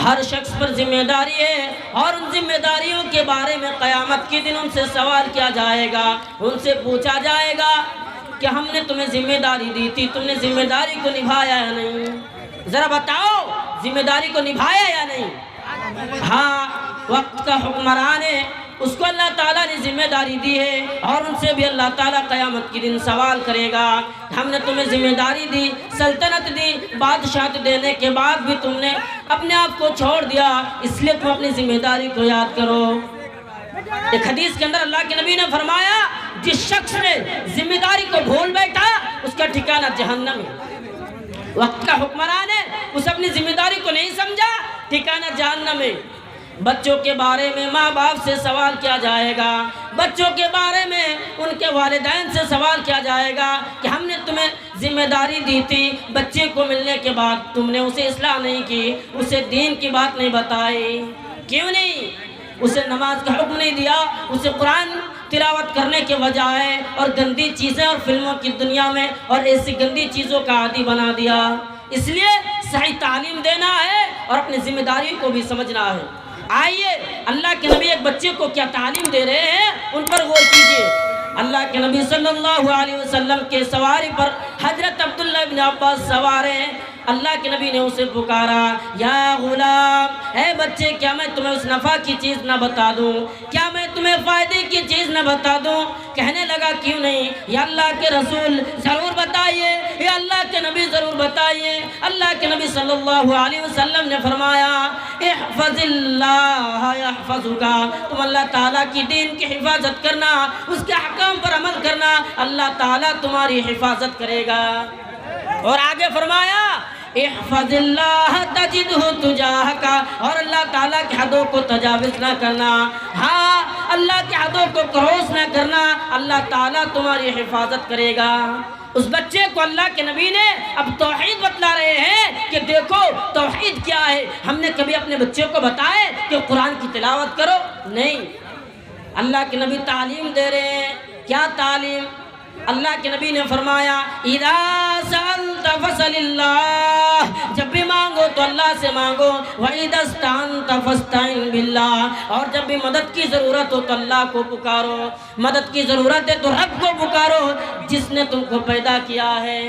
ہر شخص پر ذمہ داری ہے، اور ان ذمہ داریوں کے بارے میں قیامت کے دن ان سے سوال کیا جائے گا، ان سے پوچھا جائے گا کہ ہم نے تمہیں ذمہ داری دی تھی، تم نے ذمہ داری کو نبھایا یا نہیں؟ ذرا بتاؤ، ذمہ داری کو نبھایا یا نہیں؟ ہاں، وقت کا حکمران ہے، اس کو اللہ تعالیٰ نے ذمہ داری دی ہے، اور ان سے بھی اللہ تعالیٰ قیامت کے دن سوال کرے گا۔ ہم نے تمہیں ذمہ داری دی، سلطنت دی، بادشاہت دینے کے بعد بھی تم نے اپنے آپ کو چھوڑ دیا، اس لیے تم اپنی ذمہ داری کو یاد کرو۔ ایک حدیث کے اندر اللہ کے نبی نے فرمایا، جس شخص نے ذمہ داری کو بھول بیٹھا اس کا ٹھکانہ جہنم ہے۔ وقت کا حکمران ہے، اس اپنی ذمہ داری کو نہیں سمجھا، ٹھکانہ جہنم ہے۔ بچوں کے بارے میں ماں باپ سے سوال کیا جائے گا، بچوں کے بارے میں ان کے والدین سے سوال کیا جائے گا کہ ہم نے تمہیں ذمہ داری دی تھی، بچے کو ملنے کے بعد تم نے اسے اصلاح نہیں کی، اسے دین کی بات نہیں بتائی، کیوں نہیں؟ اسے نماز کا حکم نہیں دیا، اسے قرآن تلاوت کرنے کے بجائے اور گندی چیزیں اور فلموں کی دنیا میں اور ایسی گندی چیزوں کا عادی بنا دیا۔ اس لیے صحیح تعلیم دینا ہے اور اپنی ذمہ داری کو بھی سمجھنا ہے۔ آئیے اللہ کے نبی ایک بچے کو کیا تعلیم دے رہے ہیں، ان پر غور کیجئے۔ اللہ کے نبی صلی اللہ علیہ وسلم کے سواری پر حضرت عبداللہ ابن عباس سوار ہیں۔ اللہ کے نبی نے اسے پکارا، یا غلام، اے بچے، کیا میں تمہیں اس نفع کی چیز نہ بتا دوں؟ کیا میں تمہیں فائدے کی چیز نہ بتا دوں؟ کہنے لگا، کیوں نہیں یا اللہ کے رسول، ضرور بتائیے، یا اللہ کے نبی ضرور بتائیے۔ اللہ کے نبی صلی اللہ علیہ وسلم نے فرمایا، احفظ اللہ یحفظک، تم اللہ تعالیٰ کی دین کی حفاظت کرنا، اس کے احکام پر عمل کرنا، اللہ تعالیٰ تمہاری حفاظت کرے گا۔ اور آگے فرمایا، احفظ اللہ تجدہ تجاہک، اور اللہ تعالیٰ کی حدوں کو تجاوز نہ کرنا، ہاں اللہ کی حدوں کو کراس نہ کرنا، اللہ تعالیٰ تمہاری حفاظت کرے گا۔ اس بچے کو اللہ کے نبی نے اب توحید بتلا رہے ہیں کہ دیکھو توحید کیا ہے۔ ہم نے کبھی اپنے بچوں کو بتائے کہ قرآن کی تلاوت کرو؟ نہیں، اللہ کے نبی تعلیم دے رہے ہیں۔ کیا تعلیم؟ اللہ کے نبی نے فرمایا، اذا سألت فاسأل اللہ، جب بھی مانگو تو اللہ سے مانگو، وَإِذَا اسْتَعَنْتَ فَاسْتَعِنْ بِاللَّهِ، اور جب بھی مدد کی ضرورت ہو تو اللہ کو پکارو، مدد کی ضرورت ہے تو رب کو پکارو جس نے تم کو پیدا کیا ہے۔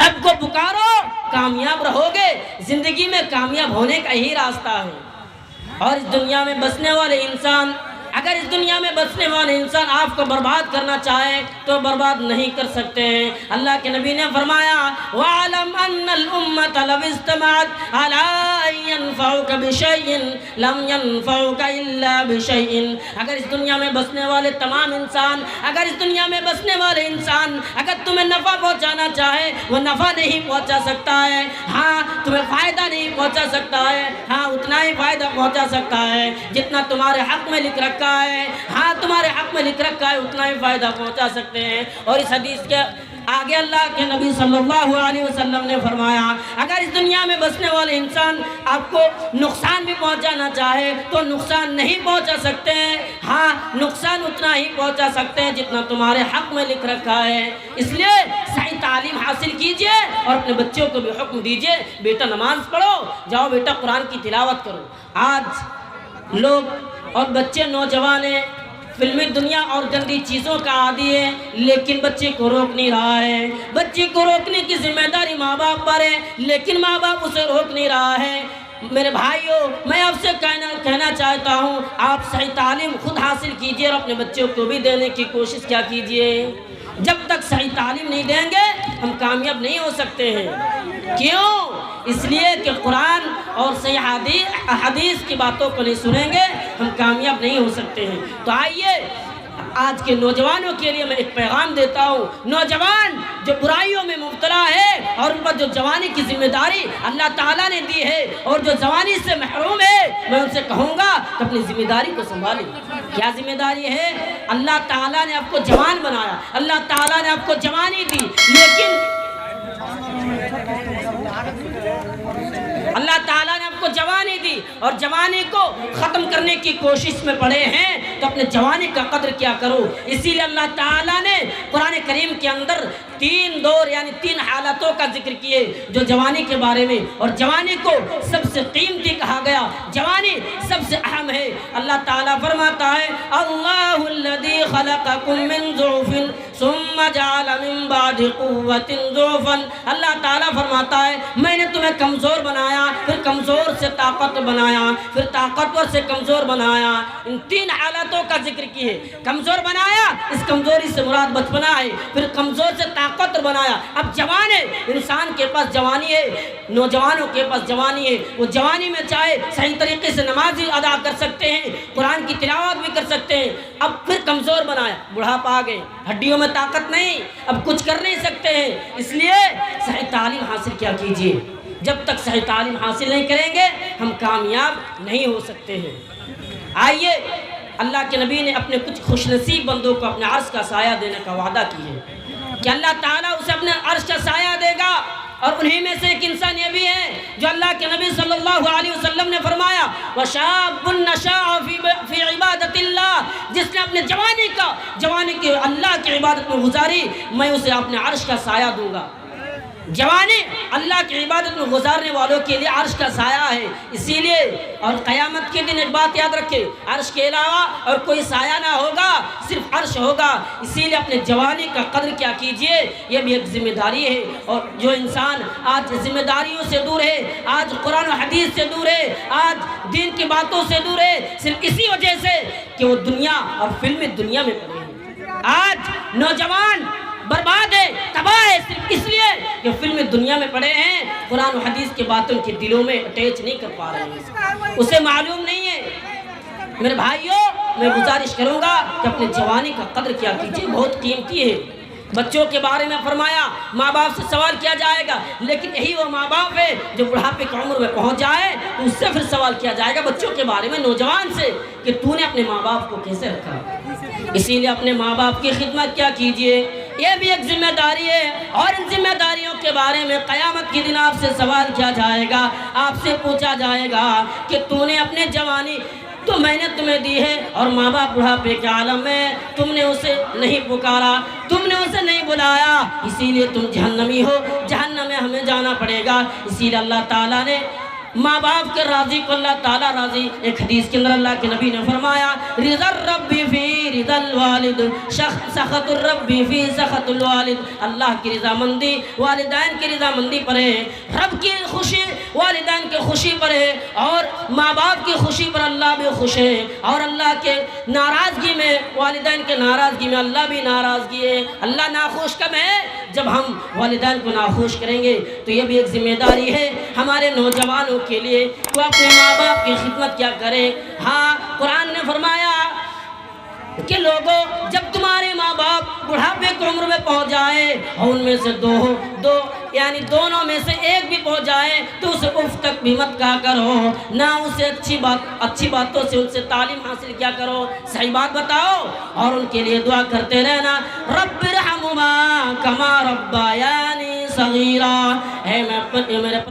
رب کو پکارو، کامیاب رہو گے۔ زندگی میں کامیاب ہونے کا یہی راستہ ہے۔ اور اس دنیا میں بسنے والے انسان، اگر اس دنیا میں بسنے والے انسان آپ کو برباد کرنا چاہے تو برباد نہیں کر سکتے ہیں۔ اللہ کے نبی نے فرمایا، وَعَلَمْ أَنَّ الْأُمَّةَ لَوِ اجْتَمَعَتْ عَلَىٰ أَن يَنفَعُوكَ بِشَيْءٍ لَمْ يَنفَعُوكَ إِلَّا بِشَيْءٍ، اگر اس دنیا میں بسنے والے تمام انسان، اگر اس دنیا میں بسنے والے انسان اگر تمہیں نفع پہنچانا چاہے وہ نفع نہیں پہنچا سکتا ہے، ہاں تمہیں فائدہ نہیں پہنچا سکتا ہے، ہاں اتنا ہی فائدہ پہنچا سکتا ہے جتنا تمہارے حق میں لکھ رکھا ہے، ہاں تمہارے حق میں لکھ رکھا ہے اتنا ہی فائدہ پہنچا سکتے ہیں۔ اور اس حدیث کے آگے اللہ کے نبی صلی اللہ علیہ وسلم نے فرمایا، اگر اس دنیا میں بسنے والے انسان آپ کو نقصان بھی پہنچانا چاہے تو نقصان نہیں پہنچا سکتے ہیں، ہاں نقصان اتنا ہی پہنچا سکتے ہیں جتنا تمہارے حق میں لکھ رکھا ہے۔ اس لیے صحیح تعلیم حاصل کیجئے اور اپنے بچوں کو بھی حکم دیجئے، بیٹا نماز پڑھو، جاؤ بیٹا قرآن کی تلاوت کرو۔ آج لوگ اور بچے نوجوان ہیں، فلمی دنیا اور گندی چیزوں کا عادی ہے، لیکن بچے کو روک نہیں رہا ہے۔ بچے کو روکنے کی ذمہ داری ماں باپ پر ہے، لیکن ماں باپ اسے روک نہیں رہا ہے۔ میرے بھائیوں، میں آپ سے کہنا چاہتا ہوں، آپ صحیح تعلیم خود حاصل کیجئے اور اپنے بچوں کو بھی دینے کی کوشش کیا کیجئے۔ جب تک صحیح تعلیم نہیں دیں گے ہم کامیاب نہیں ہو سکتے ہیں۔ کیوں؟ اس لیے کہ قرآن اور صحیح حدیث کی باتوں کو نہیں سنیں گے ہم کامیاب نہیں ہو سکتے ہیں۔ تو آئیے آج کے نوجوانوں کے لیے میں ایک پیغام دیتا ہوں، نوجوان جو برائیوں میں مبتلا ہے اور ان پر جو جوانی کی ذمہ داری اللہ تعالیٰ نے دی ہے اور جو جوانی سے محروم ہے، میں ان سے کہوں گا کہ اپنی ذمہ داری کو سنبھالیں۔ کیا ذمہ داری ہے؟ اللہ تعالیٰ نے آپ کو جوان بنایا، اللہ تعالیٰ نے آپ کو جوانی دی، لیکن اللہ تعالیٰ نے آپ کو کو جوانی دی اور جوانی کو ختم کرنے کی کوشش میں پڑے ہیں تو اپنے جوانی کا قدر کیا کرو۔ اسی لیے اللہ تعالیٰ نے قرآن کریم کے اندر 3 دور یعنی 3 حالتوں کا ذکر کیے جو جوانی کے بارے میں، اور جوانی کو سب سے قیمتی کہا گیا، جوانی سب سے اہم ہے۔ اللہ تعالیٰ فرماتا ہے اللہ الذی خلقکم من ضعف ثم جعل من بعد قوة ضعفا، اللہ تعالیٰ فرماتا ہے میں نے تمہیں کمزور بنایا، پھر کمزور سے طاقت بنایا، پھر طاقتور سے کمزور بنایا۔ ان 3 حالتوں کا ذکر کیے۔ کمزور بنایا، اس کمزوری سے مراد بچپنا ہے، پھر کمزور سے طاقتور بنایا۔ اب جوان ہے، انسان کے پاس جوانی ہے، نوجوانوں کے پاس جوانی ہے، وہ جوانی میں چاہے صحیح طریقے سے نماز ادا کر سکتے ہیں، قرآن کی تلاوت بھی کر سکتے ہیں۔ اب پھر کمزور بنایا، بڑھاپا آ گئے، ہڈیوں میں طاقت نہیں، اب کچھ کر نہیں سکتے ہیں، اس لیے صحیح تعلیم حاصل کیا کیجئے۔ جب تک صحیح تعلیم حاصل نہیں کریں گے ہم کامیاب نہیں ہو سکتے ہیں۔ آئیے اللہ کے نبی نے اپنے کچھ خوش نصیب بندوں کو اپنے عرش کا سایہ دینے کا وعدہ کی ہے کہ اللہ تعالیٰ اسے اپنے عرش کا سایہ دے گا، اور انہی میں سے ایک انسان یہ بھی ہے جو اللہ کے نبی صلی اللہ علیہ وسلم نے فرمایا وَشَابٌ نَشَاءَ فِي عِبَادَةِ اللَّهِ، جس نے اپنے جوانی کی اللہ کی عبادت میں گزاری، میں اسے اپنے عرش کا سایہ دوں گا۔ جوانی اللہ کی عبادت میں گزارنے والوں کے لیے عرش کا سایہ ہے۔ اسی لیے اور قیامت کے دن ایک بات یاد رکھے، عرش کے علاوہ اور کوئی سایہ نہ ہوگا، صرف عرش ہوگا۔ اسی لیے اپنے جوانی کا قدر کیا کیجئے، یہ بھی ایک ذمہ داری ہے۔ اور جو انسان آج ذمہ داریوں سے دور ہے، آج قرآن و حدیث سے دور ہے، آج دین کی باتوں سے دور ہے، صرف اسی وجہ سے کہ وہ دنیا اور فلمی دنیا میں پڑے ہیں۔ آج نوجوان برباد ہے، تباہ ہے، صرف اس لیے کہ فلم دنیا میں پڑے ہیں، قرآن و حدیث کی باتوں کے دلوں میں اٹیچ نہیں کر پا رہے ہیں، اسے معلوم نہیں ہے۔ میرے بھائیوں، میں گزارش کروں گا کہ اپنے جوانی کا قدر کیا کیجئے، بہت قیمتی ہے۔ بچوں کے بارے میں فرمایا ماں باپ سے سوال کیا جائے گا، لیکن یہی وہ ماں باپ ہے جو بڑھاپے کی عمر میں پہنچ جائے تو اس سے پھر سوال کیا جائے گا بچوں کے بارے میں، نوجوان سے، کہ تو نے اپنے ماں باپ کو کیسے رکھا۔ اسی لیے اپنے ماں باپ کی خدمت کیا کیجئے، یہ بھی ایک ذمہ داری ہے، اور ان ذمہ داریوں کے بارے میں قیامت کے دن آپ سے سوال کیا جائے گا، آپ سے پوچھا جائے گا کہ تو نے اپنے جوانی تو میں نے تمہیں دی ہے، اور ماں باپ بڑھاپے کے عالم میں تم نے اسے نہیں پکارا، تم نے اسے نہیں بلایا، اسی لیے تم جہنمی ہو، جہنم میں ہمیں جانا پڑے گا۔ اسی لیے اللہ تعالیٰ نے ماں باپ کے راضی کو اللہ تعالیٰ راضی۔ ایک حدیث کے اندر اللہ کے نبی نے فرمایا رضا الرب فی رضا الوالد سخط الرب فی سخط الوالد، اللہ کی رضا مندی والدین کی رضا مندی پر ہے، رب کی خوشی والدین کی خوشی پر ہے، اور ماں باپ کی خوشی پر اللہ بھی خوش ہے، اور اللہ کے ناراضگی میں، والدین کے ناراضگی میں اللہ بھی ناراضگی ہے۔ اللہ ناخوش کب ہے؟ جب ہم والدین کو ناخوش کریں گے۔ تو یہ بھی ایک ذمہ داری ہے ہمارے نوجوانوں کے لیے، وہ اپنے ماں باپ کی خدمت کیا کرے۔ ہاں، قرآن نے فرمایا کہ لوگوں جب تمہارے ماں باپ بڑھاپے کی عمر میں پہنچ جائے اور ان میں سے یعنی دونوں میں سے ایک بھی پہنچ جائے تو اسے اف تک بھی مت کہا کرو، نہ اسے اچھی باتوں سے ان سے تعلیم حاصل کیا کرو، صحیح بات بتاؤ، اور ان کے لیے دعا کرتے رہنا رب ارحمہما کما ربیانی صغیرا، اے میرے